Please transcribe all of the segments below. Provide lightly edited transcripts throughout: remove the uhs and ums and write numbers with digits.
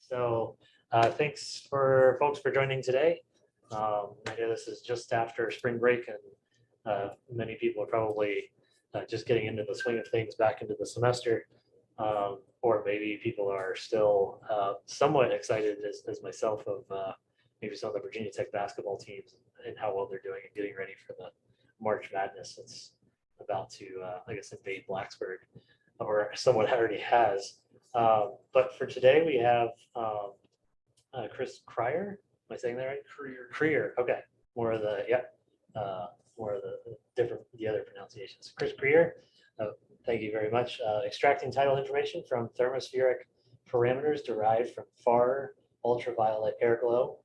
So thanks for folks for joining today. I know this is just after spring break, and many people are probably just getting into the swing of things back into the semester. Or maybe people are still somewhat excited as myself of maybe some of the Virginia Tech basketball teams and how well they're doing and getting ready for the March Madness that's about to, I guess, invade Blacksburg, or somewhat already has. But for today, we have Chris Krier. Am I saying that right? Krier. Okay. More of the more of the other pronunciations. Chris Krier. Thank you very much. Extracting tidal information from thermospheric parameters derived from far ultraviolet airglow.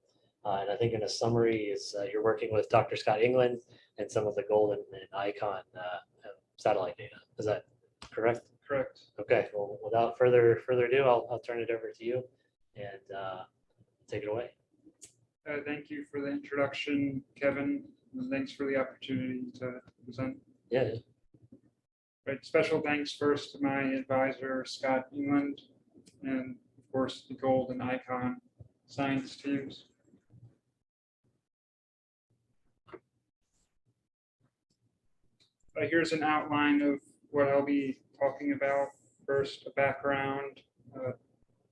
And I think in a summary is you're working with Dr. Scott England and some of the golden and icon satellite data. Is that correct? Correct. Okay. Well, without further ado, I'll turn it over to you and take it away. Thank you for the introduction, Kevin. And thanks for the opportunity to present. Yeah. Right. Special thanks first to my advisor, Scott England, and of course the Gold and Icon science teams. Here's an outline of what I'll be talking about. First, a background,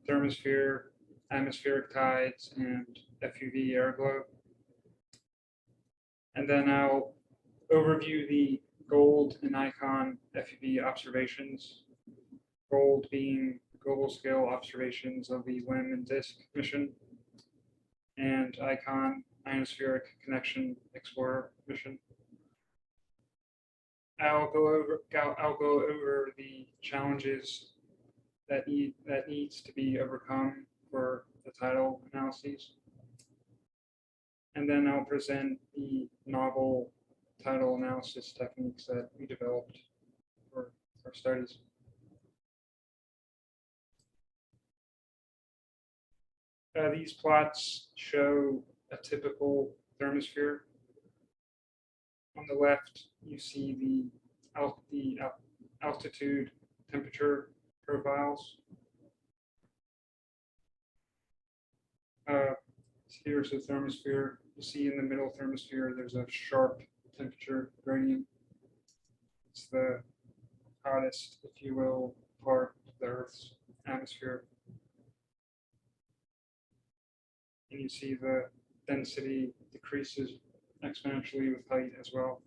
thermosphere, atmospheric tides, and FUV airglow. And then I'll overview the Gold and Icon FUV observations. Gold being global scale observations of the LIM and DISC mission, and Icon, Ionospheric Connection Explorer mission. I'll go over the challenges that needs to be overcome for the tidal analyses, and then I'll present the novel tidal analysis techniques that we developed for our studies. These plots show a typical thermosphere. On the left, you see the altitude temperature profiles. Here's the thermosphere. You see in the middle thermosphere, there's a sharp temperature gradient. It's the hottest, if you will, part of the Earth's atmosphere. And you see the density decreases exponentially with height as well.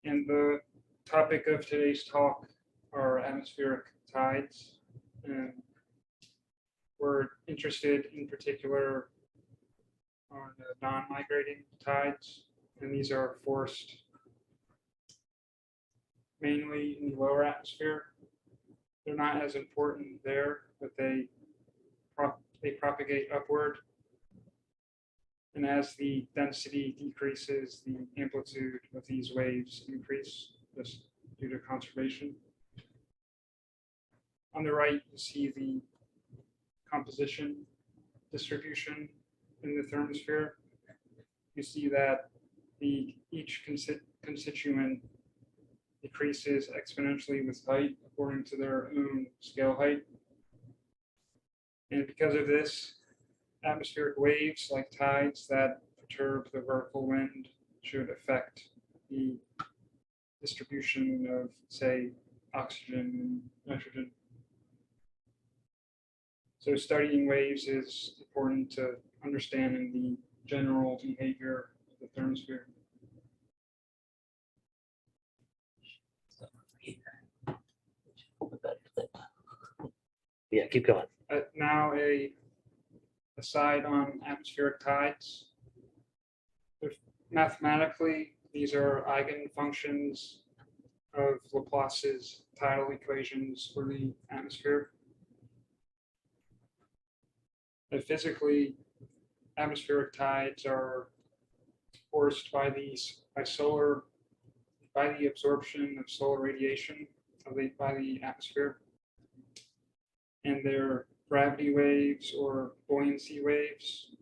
And the topic of today's talk are atmospheric tides. And we're interested in particular on non-migrating tides. And these are forced mainly in the lower atmosphere. They're not as important there, but they propagate upward. And as the density decreases, the amplitude of these waves increase just due to conservation. On the right, you see the composition distribution in the thermosphere. You see that each constituent decreases exponentially with height according to their own scale height. And because of this, atmospheric waves like tides that perturb the vertical wind should affect the distribution of, say, oxygen and nitrogen. So studying waves is important to understanding the general behavior of the thermosphere. Yeah, keep going. Now a aside on atmospheric tides. Mathematically, these are eigenfunctions of Laplace's tidal equations for the atmosphere. And physically, atmospheric tides are forced by the absorption of solar radiation by the atmosphere, and they're gravity waves or buoyancy waves,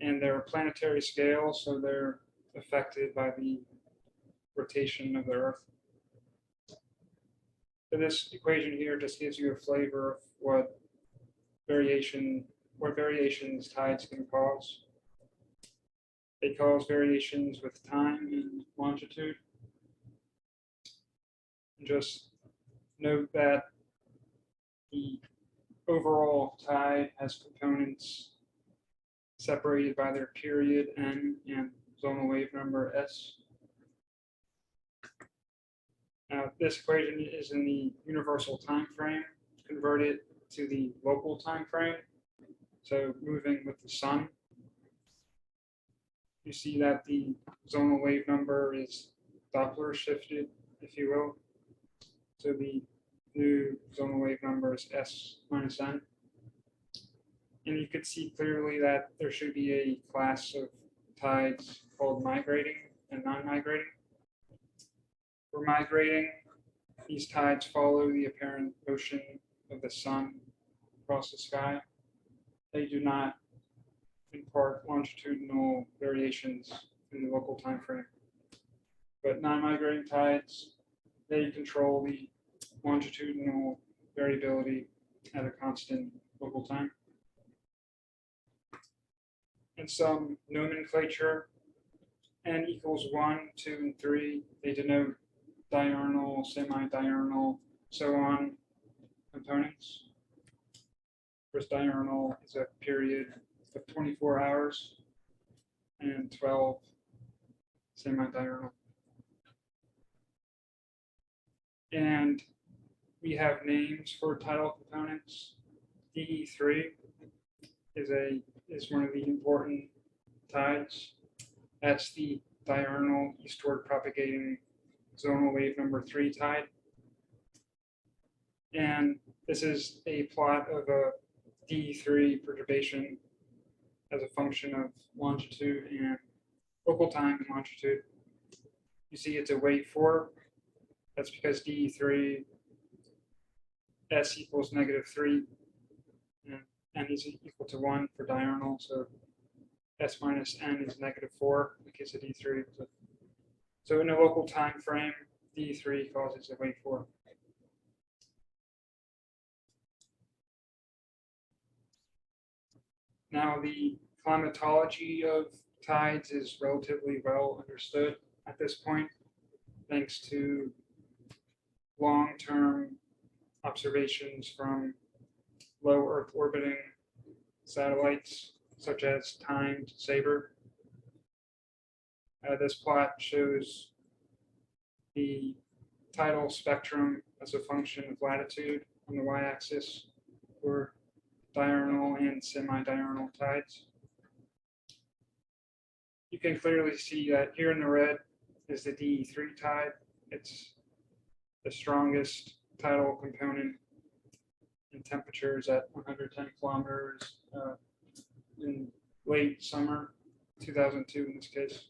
and they're planetary scale, so they're affected by the rotation of the Earth. So this equation here just gives you a flavor of what variations tides can cause. They cause variations with time and longitude. And just note that the overall tide has components separated by their period N and zonal wave number S. Now, this equation is in the universal time frame. Convert it to the local time frame. So moving with the sun, you see that the zonal wave number is Doppler shifted, if you will. So the new zonal wave number is S minus N. And you could see clearly that there should be a class of tides called migrating and non-migrating. For migrating, these tides follow the apparent motion of the sun across the sky. They do not impart longitudinal variations in the local time frame. But non-migrating tides, they control the longitudinal variability at a constant local time. And some nomenclature, n equals 1, 2, and 3, they denote diurnal, semi-diurnal, so on components. First, diurnal is a period of 24 hours, and 12 semi-diurnal. And we have names for tidal components. DE3 is one of the important tides. That's the diurnal eastward propagating zonal wave number 3 tide. And this is a plot of a DE3 perturbation as a function of longitude and local time and longitude. You see it's a wave 4. That's because DE3 S equals -3 and N is equal to 1 for diurnal. So S minus N is -4 in the case of D3. So in a local time frame, D3 causes a wave 4. Now, the climatology of tides is relatively well understood at this point, thanks to long-term observations from low Earth orbiting satellites, such as timed SABRE. This plot shows the tidal spectrum as a function of latitude on the y-axis for diurnal and semi-diurnal tides. You can clearly see that here in the red is the DE3 tide. It's the strongest tidal component in temperatures at 110 kilometers in late summer, 2002 in this case.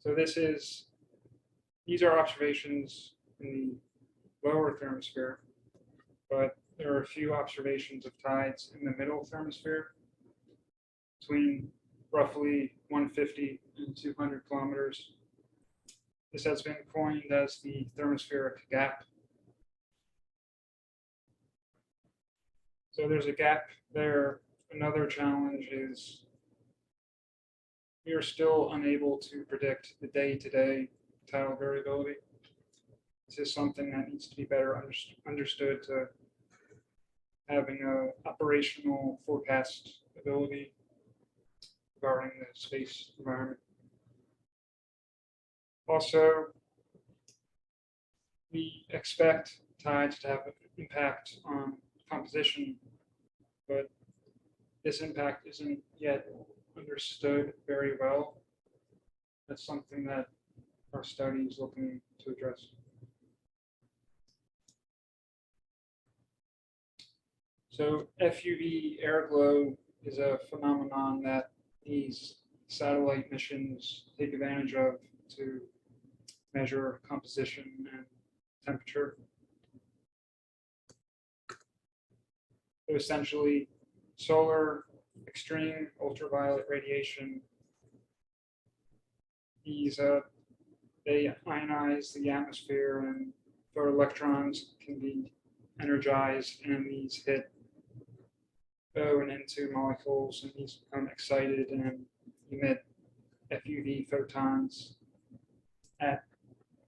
So these are observations in the lower thermosphere, but there are a few observations of tides in the middle thermosphere between roughly 150 and 200 kilometers. This has been coined as the thermospheric gap. So there's a gap there. Another challenge is we are still unable to predict the day-to-day tidal variability. This is something that needs to be better understood to having an operational forecast ability regarding the space environment. Also, we expect tides to have an impact on composition, but this impact isn't yet understood very well. That's something that our study is looking to address. So FUV airglow is a phenomenon that these satellite missions take advantage of to measure composition and temperature. So essentially, solar extreme ultraviolet radiation, these They ionize the atmosphere, and photoelectrons can be energized, and these hit O and N2 molecules, and these become excited and emit FUV photons at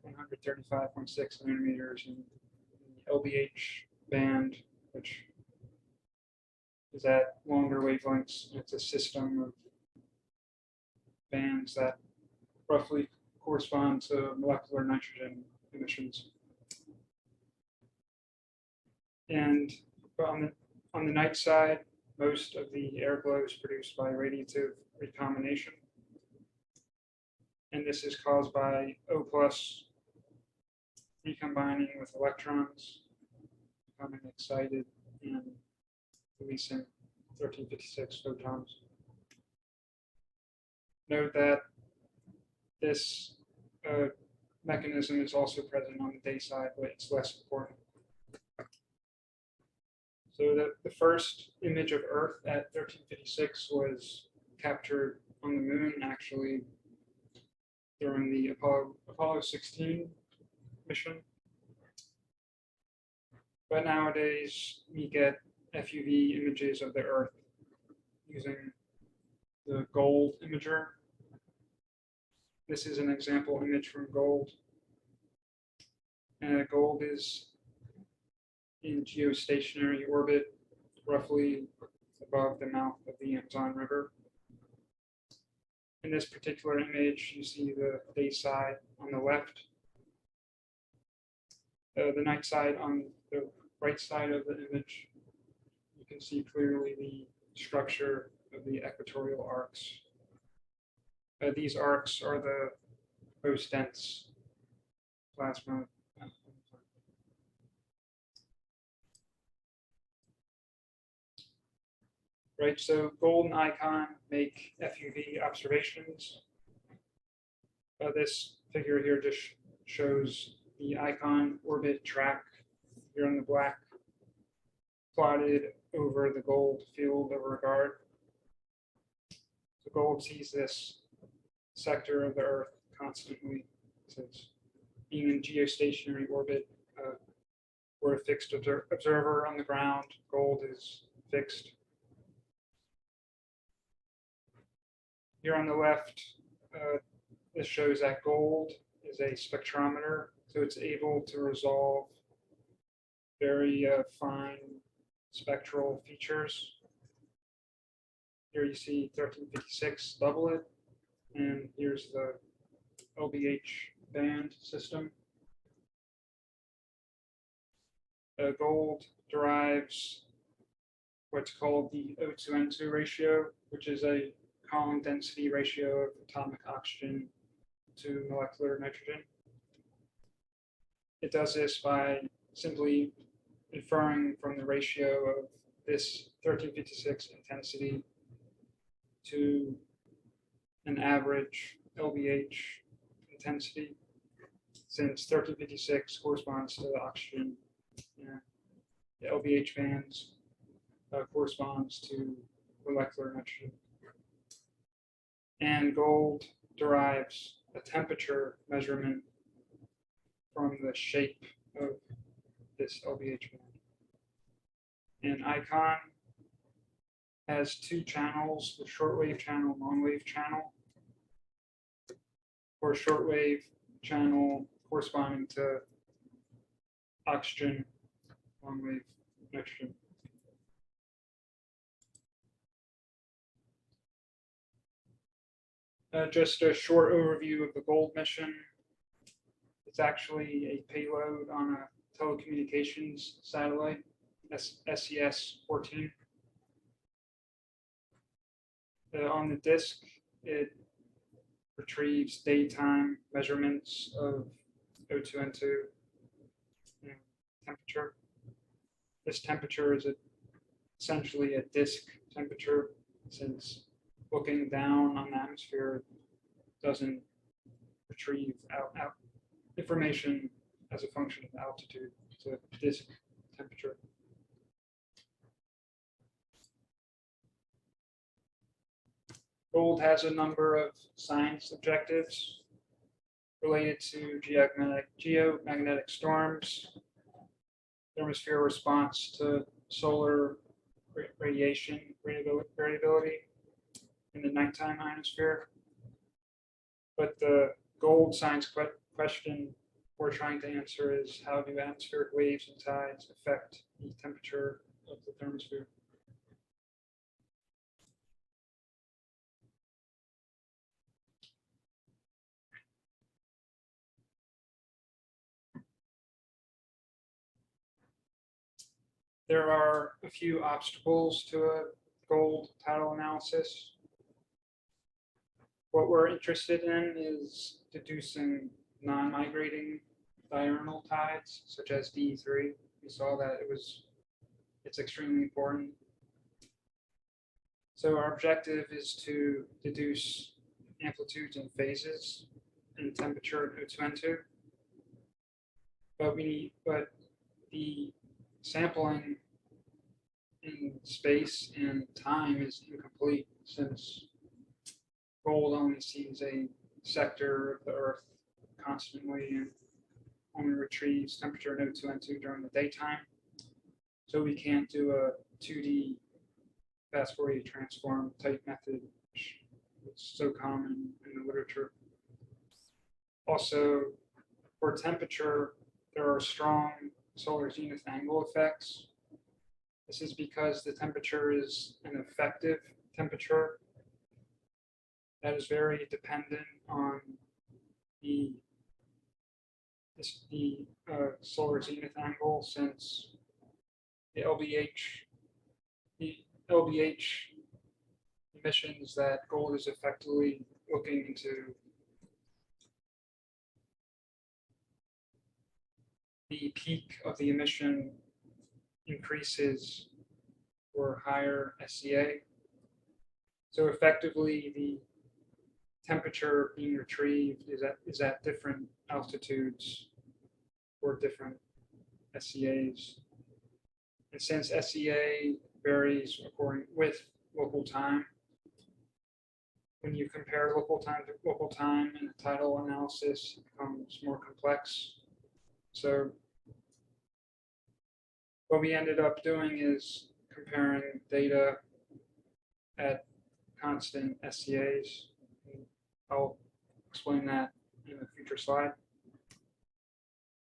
135.6 nanometers in the LBH band, which is at longer wavelengths. It's a system of bands that roughly correspond to molecular nitrogen emissions. And on the night side, most of the airglow is produced by radiative recombination. And this is caused by O+ recombining with electrons, becoming excited and releasing 1356 photons. Note that this mechanism is also present on the day side, but it's less important. So the first image of Earth at 1356 was captured on the moon, actually, during the Apollo 16 mission. But nowadays, we get FUV images of the Earth using the GOLD imager. This is an example image from GOLD. GOLD is in geostationary orbit, roughly above the mouth of the Amazon River. In this particular image, you see the day side on the left, the night side on the right side of the image. You can see clearly the structure of the equatorial arcs. These arcs are the most dense plasma. Right, so GOLD and ICON make FUV observations. This figure here just shows the ICON orbit track here in the black, plotted over the GOLD field of regard. So GOLD sees this sector of the Earth constantly, since being in geostationary orbit, we're a fixed observer on the ground. GOLD is fixed. Here on the left, this shows that GOLD is a spectrometer, so it's able to resolve very fine spectral features. Here you see 1356 doublet, and here's the LBH band system. GOLD derives what's called the O2N2 ratio, which is a column density ratio of atomic oxygen to molecular nitrogen. It does this by simply inferring from the ratio of this 1356 intensity to an average LBH intensity, since 1356 corresponds to the oxygen. The LBH bands corresponds to molecular nitrogen. And GOLD derives a temperature measurement from the shape of this LBH band. And ICON has two channels, the shortwave channel, long-wave channel. For shortwave channel corresponding to oxygen, long-wave nitrogen. Just a short overview of the GOLD mission. It's actually a payload on a telecommunications satellite, SES-14. On the disk, it retrieves daytime measurements of O2N2 temperature. This temperature is essentially a disk temperature, since looking down on the atmosphere doesn't retrieve out information as a function of altitude. It's a disk temperature. GOLD has a number of science objectives. related to geomagnetic storms, thermosphere response to solar radiation variability in the nighttime ionosphere. But the gold science question we're trying to answer is, how do atmospheric waves and tides affect the temperature of the thermosphere? There are a few obstacles to a gold tidal analysis. What we're interested in is deducing non-migrating diurnal tides, such as D3. We saw that it's extremely important. So our objective is to deduce amplitudes and phases in temperature at O2N2. But the sampling in space and time is incomplete, since gold only sees a sector of the Earth constantly and only retrieves temperature in O2N2 during the daytime. So we can't do a 2D fast Fourier transform type method, which is so common in the literature. Also, for temperature, there are strong solar zenith angle effects. This is because the temperature is an effective temperature that is very dependent on the solar zenith angle, since the LBH emissions that gold is effectively looking into, the peak of the emission increases for higher SCA. So effectively, the temperature being retrieved is at different altitudes for different SCAs. And since SCA varies according with local time, when you compare local time to local time in a tidal analysis, it becomes more complex. So what we ended up doing is comparing data at constant SCAs. I'll explain that in a future slide.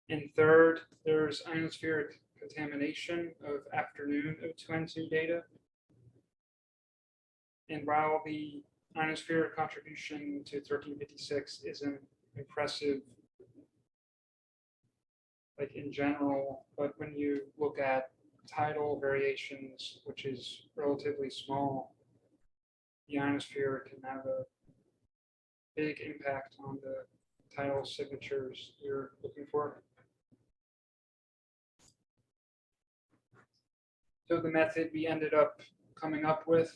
And third, there's ionospheric contamination of afternoon O2N2 data. And while the ionospheric contribution to 1356 isn't impressive, like in general, but when you look at tidal variations, which is relatively small, the ionosphere can have a big impact on the tidal signatures you're looking for. So the method we ended up coming up with,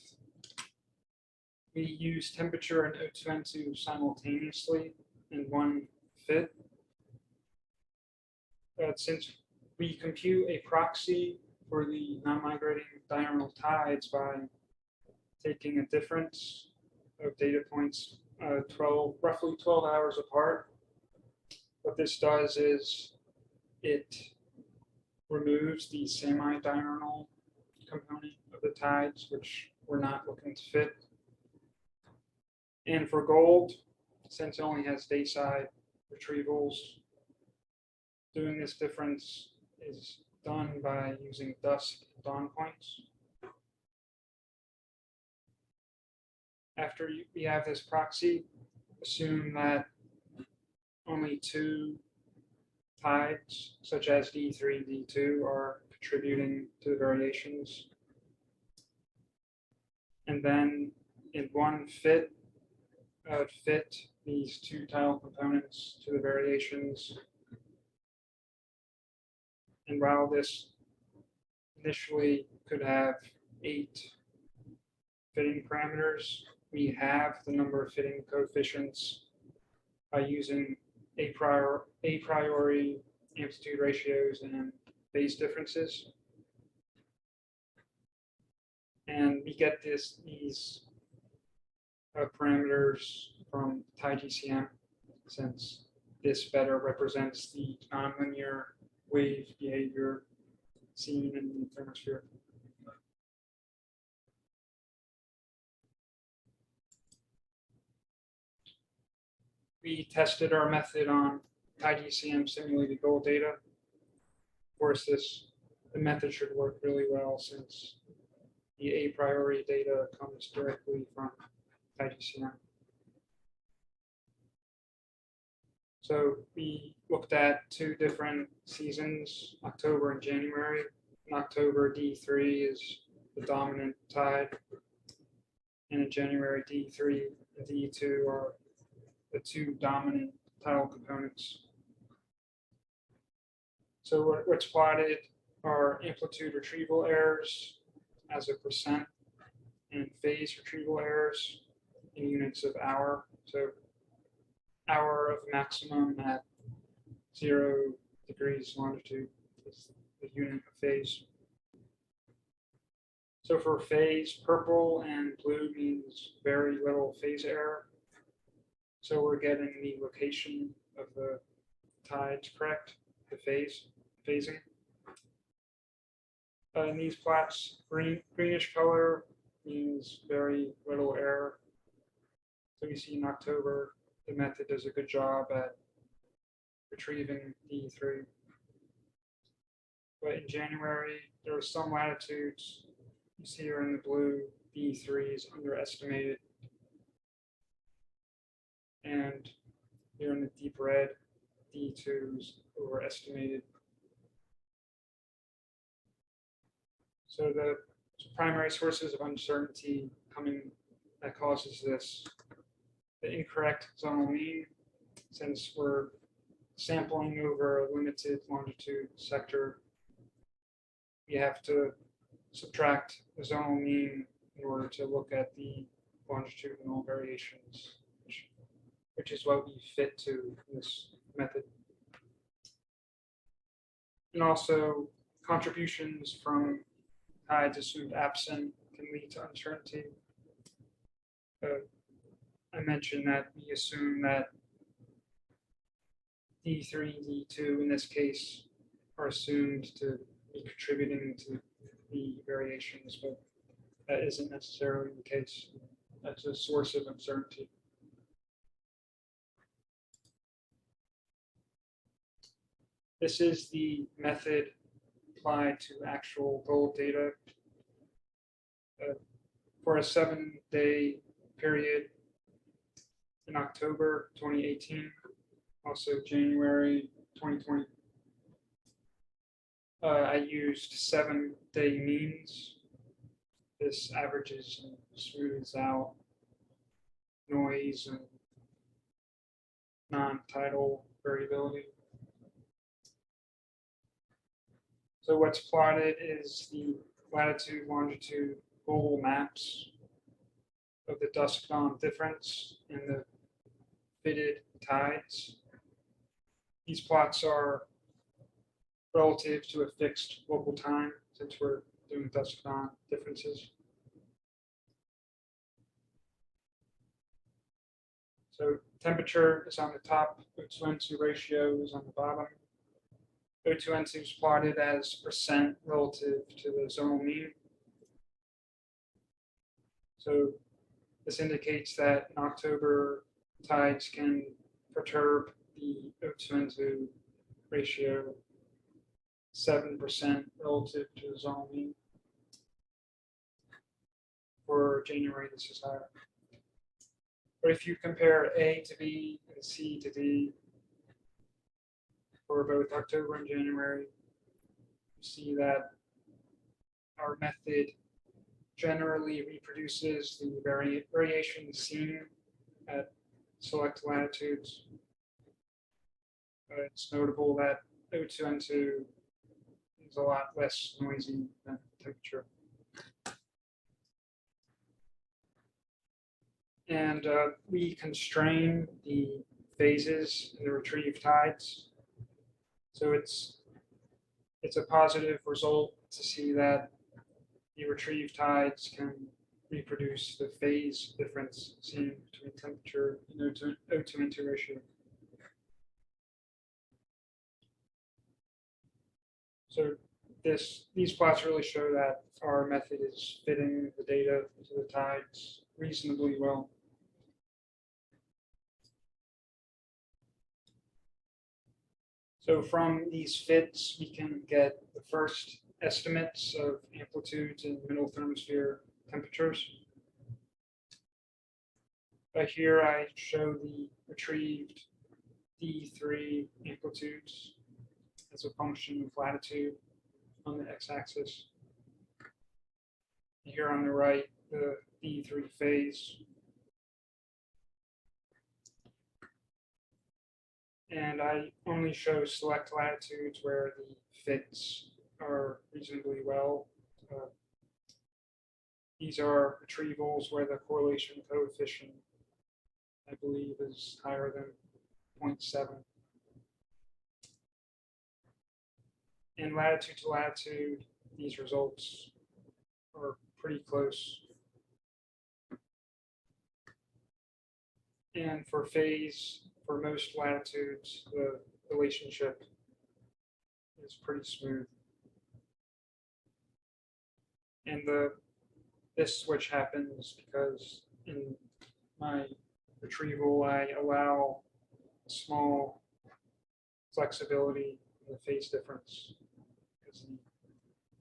we use temperature and O2N2 simultaneously in one fit. Since we compute a proxy for the non-migrating diurnal tides by taking a difference of data points roughly 12 hours apart, what this does is it removes the semi-diurnal component of the tides, which we're not looking to fit. And for gold, since it only has dayside retrievals, doing this difference is done by using dusk and dawn points. After we have this proxy, assume that only two tides, such as D3 and D2, are contributing to the variations. And then in one fit, fit these two tidal components to the variations. And while this initially could have 8 fitting parameters, we have the number of fitting coefficients by using a priori amplitude ratios and phase differences. And we get these parameters from TiGCM, since this better represents the nonlinear wave behavior seen in the thermosphere. We tested our method on IDCM simulated gold data. Of course, the method should work really well since the a priori data comes directly from IDCM. So we looked at 2 different seasons, October and January. In October, D3 is the dominant tide. And in January, D3 and D2 are the 2 dominant tidal components. So what's plotted are amplitude retrieval errors as a % and phase retrieval errors in units of hour. So hour of maximum at 0 degrees longitude is the unit of phase. So for phase, purple and blue means very little phase error. So we're getting the location of the tides correct, the phasing. In these plots, greenish color means very little error. So we see in October, the method does a good job at retrieving D3. But in January, there were some latitudes. You see here in the blue, D3 is underestimated. And here in the deep red, D2 is overestimated. So the primary sources of uncertainty that causes this: the incorrect zonal mean, since we're sampling over a limited longitude sector, we have to subtract the zonal mean in order to look at the longitudinal variations, which is what we fit to this method. And also, contributions from tides assumed absent can lead to uncertainty. I mentioned that we assume that D3 and D2 in this case are assumed to be contributing to the variations, but that isn't necessarily the case. That's a source of uncertainty. This is the method applied to actual gold data. For a 7-day period in October 2018, also January 2020, I used 7-day means. This averages and smooths out noise and non-tidal variability. So what's plotted is the latitude, longitude global maps of the dusk-dawn difference in the fitted tides. These plots are relative to a fixed local time, since we're doing dusk-dawn differences. So temperature is on the top, O2N2 ratio is on the bottom. O2N2 is plotted as % relative to the zonal mean. So this indicates that in October, tides can perturb the O2N2 ratio 7% relative to the zonal mean. For January, this is higher. But if you compare A to B and C to D for both October and January, you see that our method generally reproduces the variation seen at select latitudes. It's notable that O2N2 is a lot less noisy than temperature. And we constrain the phases in the retrieved tides. So it's a positive result to see that the retrieved tides can reproduce the phase difference seen between temperature and O2N2 ratio. So these plots really show that our method is fitting the data to the tides reasonably well. So from these fits, we can get the first estimates of amplitudes and middle thermosphere temperatures. Here I show the retrieved D3 amplitudes as a function of latitude on the x-axis. Here on the right, the D3 phase. And I only show select latitudes where the fits are reasonably well. These are retrievals where the correlation coefficient, I believe, is higher than 0.7. And latitude to latitude, these results are pretty close. And for phase, for most latitudes, the relationship is pretty smooth. And this switch happens because in my retrieval, I allow small flexibility in the phase difference, because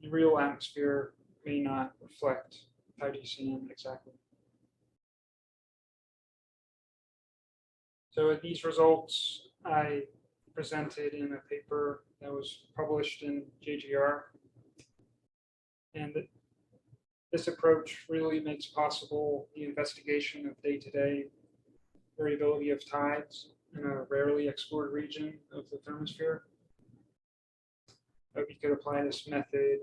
the real atmosphere may not reflect IDCM exactly. So these results I presented in a paper that was published in JGR. And this approach really makes possible the investigation of day-to-day variability of tides in a rarely explored region of the thermosphere. We could apply this method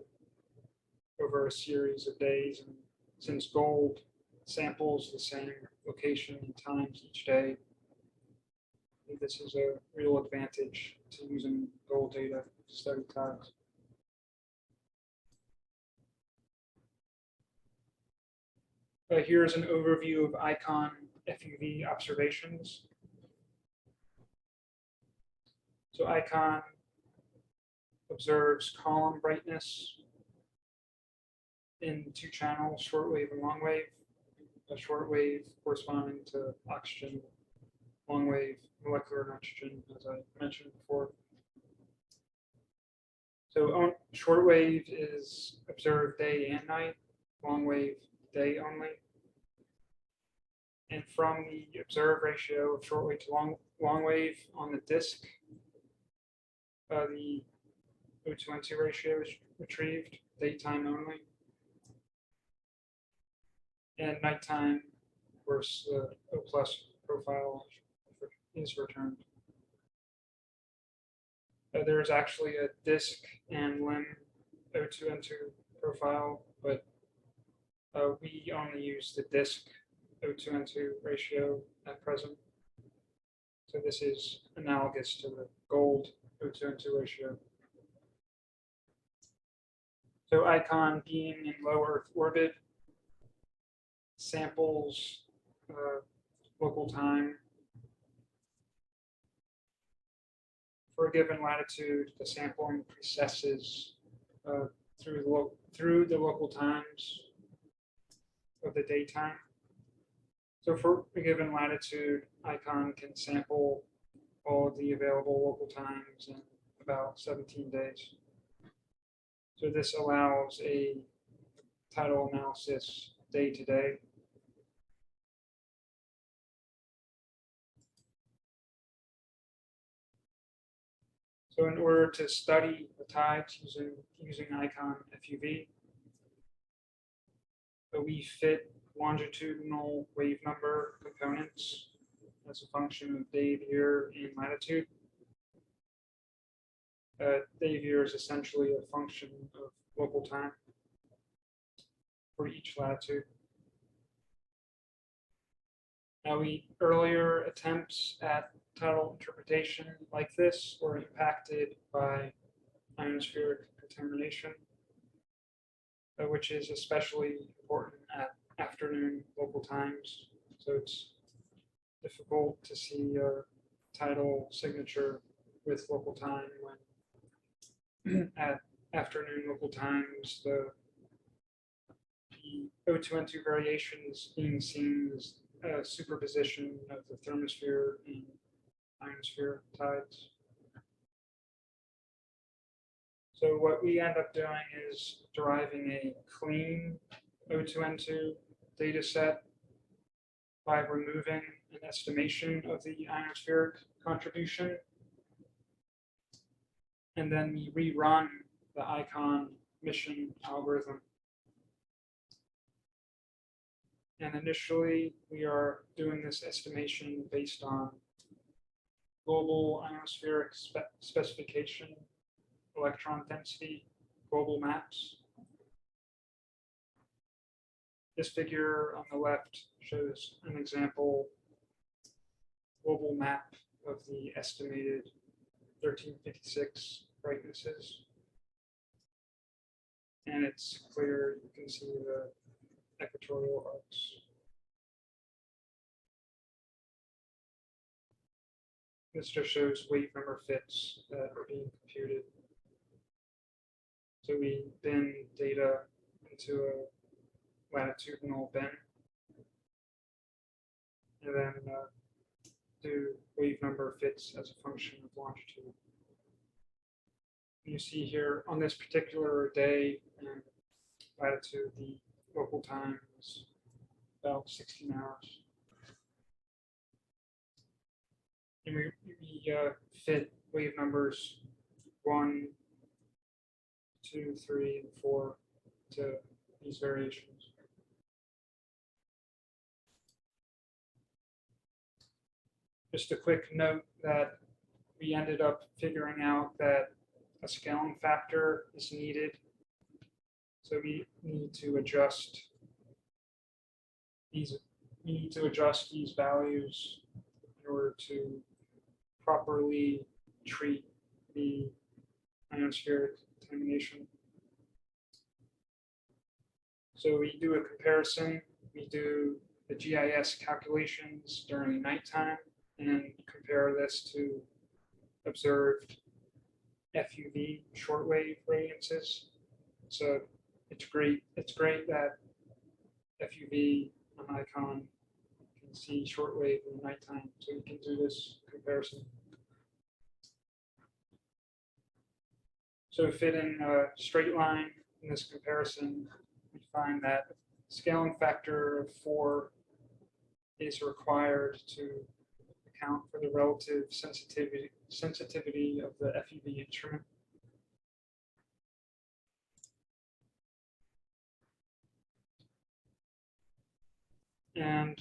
over a series of days, and since gold samples the same location and times each day, I think this is a real advantage to using gold data to study tides. Here's an overview of ICON FUV observations. So ICON observes column brightness in two channels, shortwave and longwave. A shortwave corresponding to oxygen, longwave molecular nitrogen, as I mentioned before. So shortwave is observed day and night, longwave day only. And from the observed ratio of shortwave to longwave on the disk, the O2N2 ratio is retrieved, daytime only. And nighttime, of course, the O plus profile is returned. There is actually a disk and limb O2N2 profile, but we only use the disk O2N2 ratio at present. So this is analogous to the gold O2N2 ratio. So ICON being in low Earth orbit samples local time for a given latitude. The sampling precesses through the local times of the daytime. So for a given latitude, ICON can sample all of the available local times in about 17 days. So this allows a tidal analysis day to day. So in order to study the tides using ICON FUV, we fit longitudinal wave number components as a function of day of year and latitude. Day of year is essentially a function of local time for each latitude. Now, earlier attempts at tidal interpretation like this were impacted by ionospheric contamination, which is especially important at afternoon local times. So it's difficult to see a tidal signature with local time when at afternoon local times, the O2 N2 variations being seen as a superposition of the thermosphere and ionosphere tides. So what we end up doing is deriving a clean O2 N2 data set by removing an estimation of the ionospheric contribution. And then we rerun the ICON mission algorithm. And initially, we are doing this estimation based on global ionospheric specification, electron density, global maps. This figure on the left shows an example global map of the estimated 1356 brightnesses. And it's clear, you can see the equatorial arcs. This just shows wave number fits that are being computed. So we bin data into a latitudinal bin, and then do wave number fits as a function of longitude. You see here on this particular day and latitude, the local time is about 16 hours. And we fit wave numbers 1, 2, 3, and 4 to these variations. Just a quick note that we ended up figuring out that a scaling factor is needed. So we need to adjust these values in order to properly treat the ionospheric contamination. So we do a comparison. We do the GIS calculations during nighttime and compare this to observed FUV shortwave radiances. So it's great that FUV on ICON can see shortwave in the nighttime, so we can do this comparison. So fit in a straight line in this comparison, we find that scaling factor of 4 is required to account for the relative sensitivity of the FUV instrument. And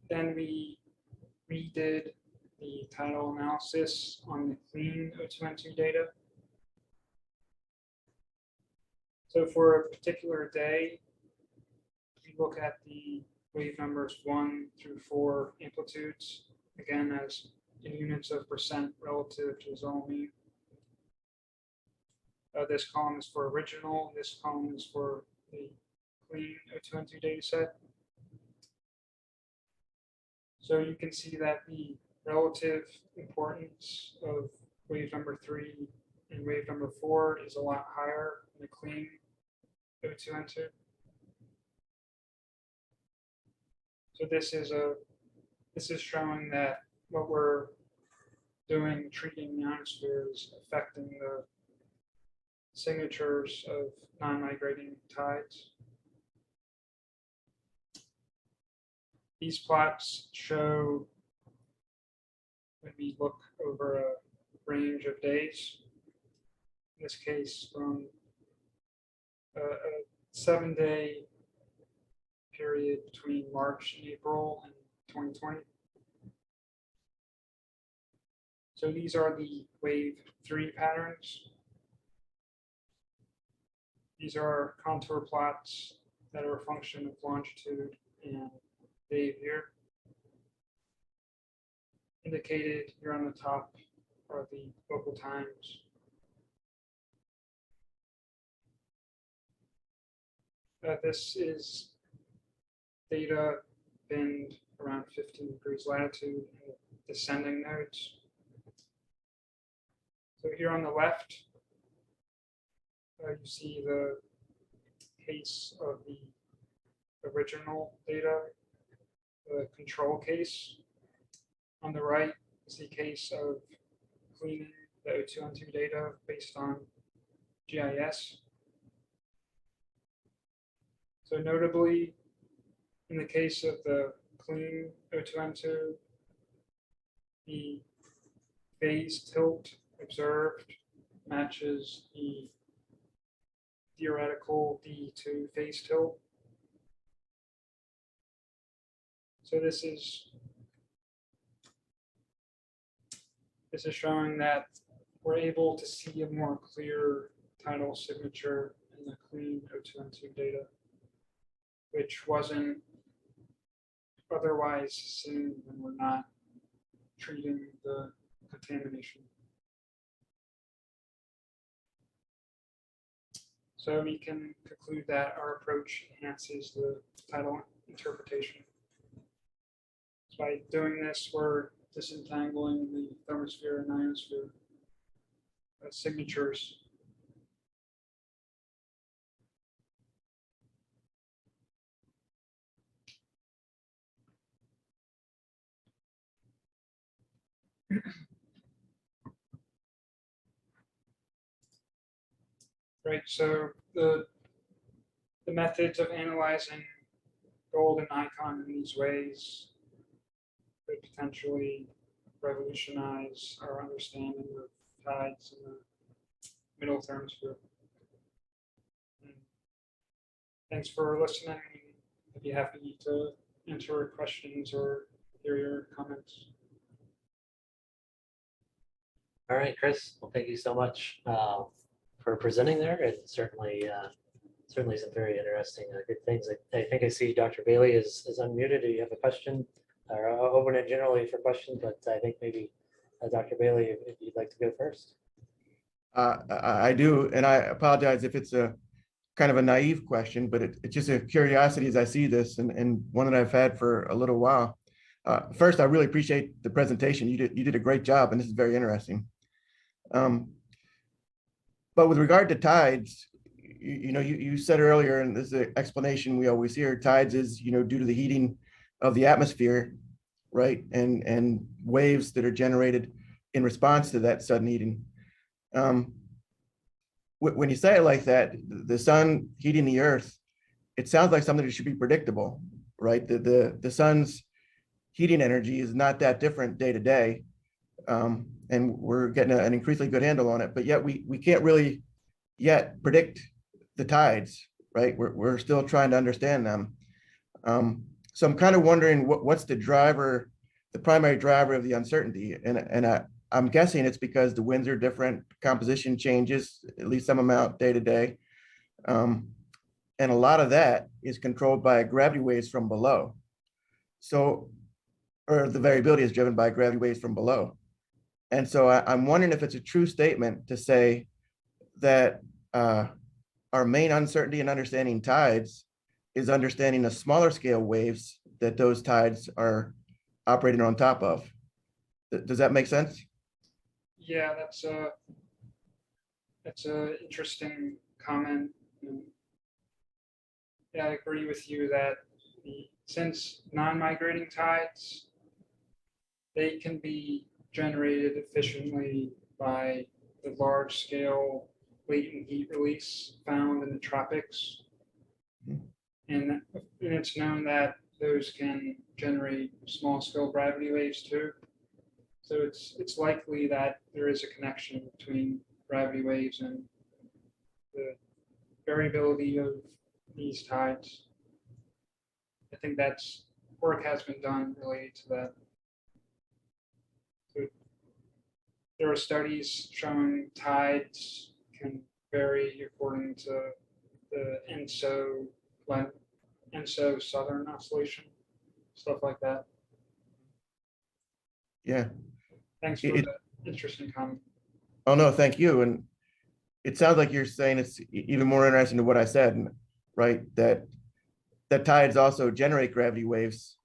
then we redid the tidal analysis on the clean O2 N2 data. So for a particular day, we look at the wave numbers 1 through 4 amplitudes, again as in units of percent relative to zone mean. This column is for original, this column is for the clean O2 N2 data set. So you can see that the relative importance of wave number 3 and wave number 4 is a lot higher in the clean O2 N2. So this is showing that what we're doing, treating the ionosphere, is affecting the signatures of non-migrating tides. These plots show, when we look over a range of days, in this case from a 7-day period between March and April in 2020. So these are the wave 3 patterns. These are contour plots that are a function of longitude and day of year. Indicated here on the top are the local times. This is data binned around 15 degrees latitude in descending nodes. So here on the left, you see the case of the original data, the control case. On the right is the case of cleaning the O2N2 data based on GIS. So notably, in the case of the clean O2N2, the phase tilt observed matches the theoretical D2 phase tilt. So this is showing that we're able to see a more clear tidal signature in the clean O2N2 data, which wasn't otherwise seen when we're not treating the contamination. So we can conclude that our approach enhances the tidal interpretation. So by doing this, we're disentangling the thermosphere and ionosphere signatures. Right, so the methods of analyzing gold and icon in these ways could potentially revolutionize our understanding of tides in the middle thermosphere. And thanks for listening. I'd be happy to answer questions or hear your comments. All right, Chris. Well, thank you so much for presenting there, and certainly some very interesting good things. I think I see Dr. Bailey is unmuted. Do you have a question? Or I'll open it generally for questions, but I think maybe Dr. Bailey, if you'd like to go first. I do, and I apologize if it's a kind of a naive question, but it's just a curiosity as I see this, and one that I've had for a little while. First, I really appreciate the presentation. You did a great job, and this is very interesting. But with regard to tides, you said earlier, and this is an explanation we always hear, tides is due to the heating of the atmosphere, right, and waves that are generated in response to that sudden heating. When you say it like that, the sun heating the earth, it sounds like something that should be predictable, right? The sun's heating energy is not that different day to day, and we're getting an increasingly good handle on it, but yet we can't really yet predict the tides, right? We're still trying to understand them. So I'm kind of wondering what's the primary driver of the uncertainty, and I'm guessing it's because the winds are different, composition changes at least some amount day to day. And a lot of that is controlled by gravity waves from below. So, or the variability is driven by gravity waves from below. And so I'm wondering if it's a true statement to say that our main uncertainty in understanding tides is understanding the smaller scale waves that those tides are operating on top of. Does that make sense? Yeah, that's an interesting comment. Yeah, I agree with you that since non-migrating tides, they can be generated efficiently by the large-scale latent heat release found in the tropics, and it's known that those can generate small-scale gravity waves too. So it's likely that there is a connection between gravity waves and the variability of these tides. I think that's work has been done related to that. So there are studies showing tides can vary according to the ENSO southern oscillation, stuff like that. Yeah. Thanks for the interesting comment. Oh, no, thank you. And it sounds like you're saying it's even more interesting than what I said, right? That tides also generate gravity waves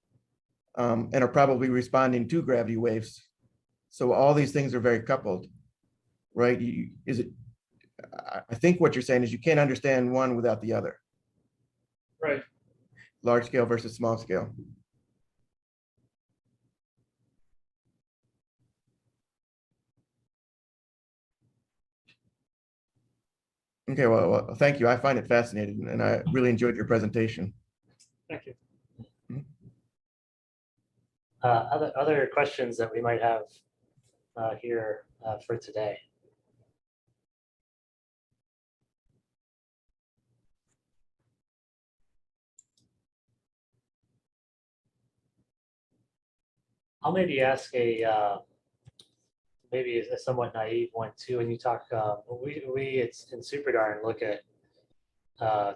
and are probably responding to gravity waves. So all these things are very coupled. right? I think what you're saying is you can't understand one without the other, Right. large scale versus small scale. Okay, well, thank you. I find it fascinating and I really enjoyed your presentation. Thank you. Other questions that we might have here for today? I'll maybe ask maybe a somewhat naive one too. When you talk, it's in SuperDarn look at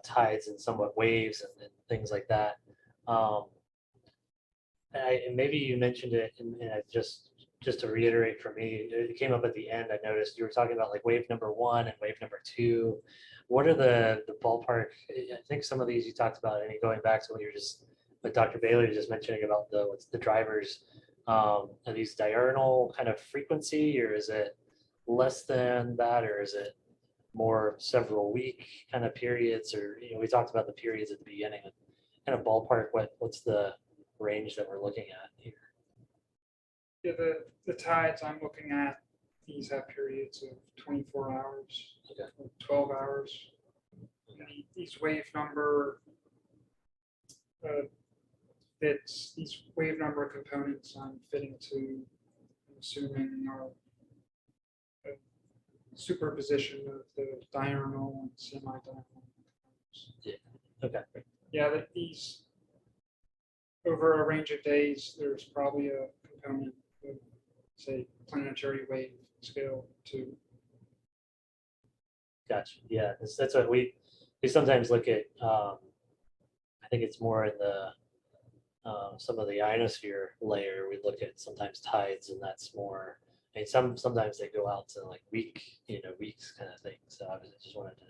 tides and somewhat waves and things like that. And maybe you mentioned it, and I just to reiterate for me, it came up at the end. I noticed you were talking about like wave number 1 and wave number 2. What are the ballpark? I think some of these you talked about, and going back to what you're just, what Dr. Bailey was just mentioning about the drivers. Are these diurnal kind of frequency, or is it less than that, or is it more several week kind of periods? Or we talked about the periods at the beginning. Kind of ballpark, what's the range that we're looking at here? Yeah, the tides I'm looking at, these have periods of 24 hours, Okay. 12 hours. And these wave number these wave number components I'm fitting to, I'm assuming, are a superposition of the diurnal and semi-diurnal components. Yeah. Okay. Yeah, that these, over a range of days, there's probably a component of, say, planetary wave scale too. Gotcha. Yeah, that's what we sometimes look at. I think it's more in the some of the ionosphere layer. We look at sometimes tides, and that's more. I mean, sometimes they go out to like weeks kind of thing. So I just wanted to,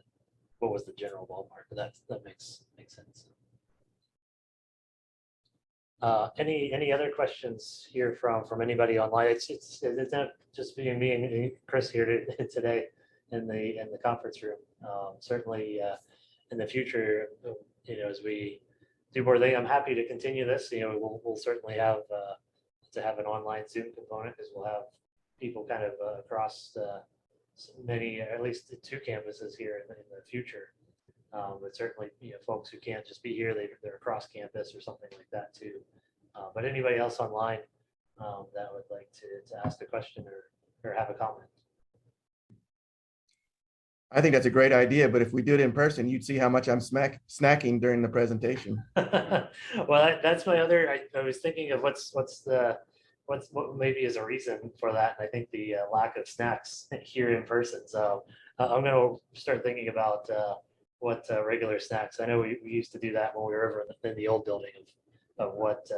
what was the general ballpark? But that makes sense. Any other questions here from anybody online? It's not just being me and Chris here today in the conference room. Certainly in the future, as we do more things, I'm happy to continue this. We'll certainly have to have an online Zoom component, because we'll have people kind of across many, at least 2 campuses here in the future. But certainly, folks who can't just be here, they're across campus or something like that too. But anybody else online that would like to ask a question or have a comment? I think that's a great idea, but if we do it in person, you'd see how much I'm snacking during the presentation. Well, that's my other. I was thinking of what maybe is a reason for that. And I think the lack of snacks here in person. So I'm going to start thinking about what regular snacks. I know we used to do that when we were over in the old building of what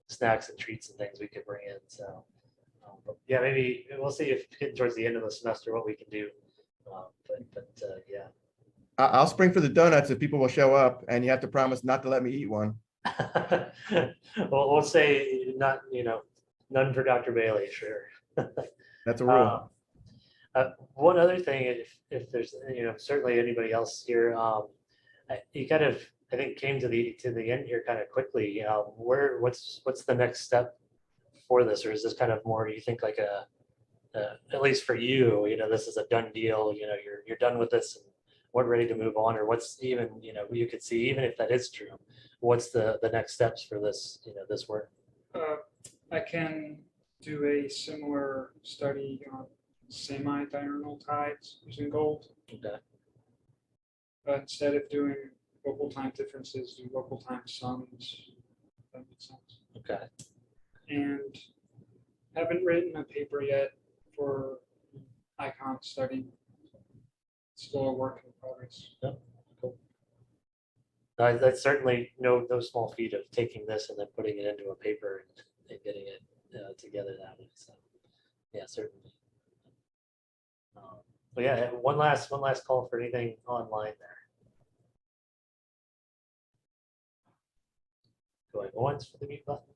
snacks and treats and things we could bring in. So but yeah, maybe we'll see if getting towards the end of the semester what we can do. Yeah. I'll spring for the donuts if people will show up, and you have to promise not to let me eat one. Well, we'll say not, none for Dr. Bailey, sure. That's a rule. One other thing, if there's, certainly anybody else here, you kind of, I think, came to the end here kind of quickly. What's the next step for this, or is this kind of more, you think, like at least for you, this is a done deal, you're done with this and we're ready to move on, or what's even, you could see, even if that is true, what's the next steps for this, this work? I can do a similar study on semi-diurnal tides using gold. Okay. Instead of doing local time differences, do local time sums. If that makes sense. Okay. And haven't written a paper yet for icon study. Still a work in progress. Yep. Cool. That's certainly no small feat of taking this and then putting it into a paper and getting it together that way. So yeah, certainly. But yeah, one last call for anything online there. Going once for the mute button,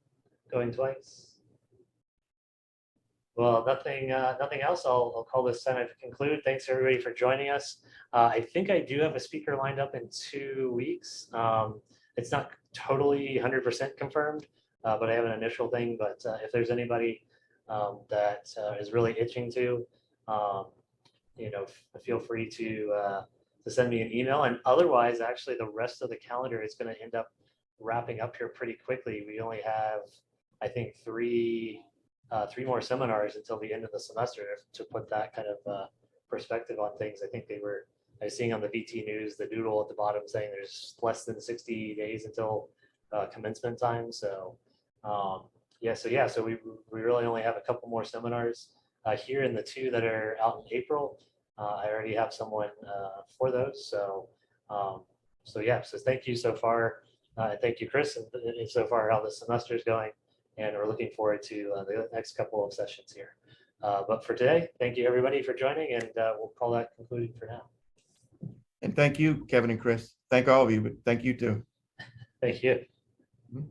going twice. Well, nothing else. I'll call this time to conclude. Thanks everybody for joining us. I think I do have a speaker lined up in 2 weeks. It's not totally 100% confirmed, but I have an initial thing. But if there's anybody that is really itching to, feel free to send me an email. And otherwise, actually, the rest of the calendar is going to end up wrapping up here pretty quickly. We only have, I think, three more seminars until the end of the semester to put that kind of perspective on things. I was seeing on the VT news, the doodle at the bottom saying there's less than 60 days until commencement time. So so we really only have a couple more seminars here in the 2 that are out in April. I already have someone for those. So thank you so far. Thank you, Chris, and so far how the semester is going. And we're looking forward to the next couple of sessions here. But for today, thank you everybody for joining, and we'll call that concluded for now. And thank you, Kevin and Chris. Thank all of you, but thank you too. Thank you. Mhm.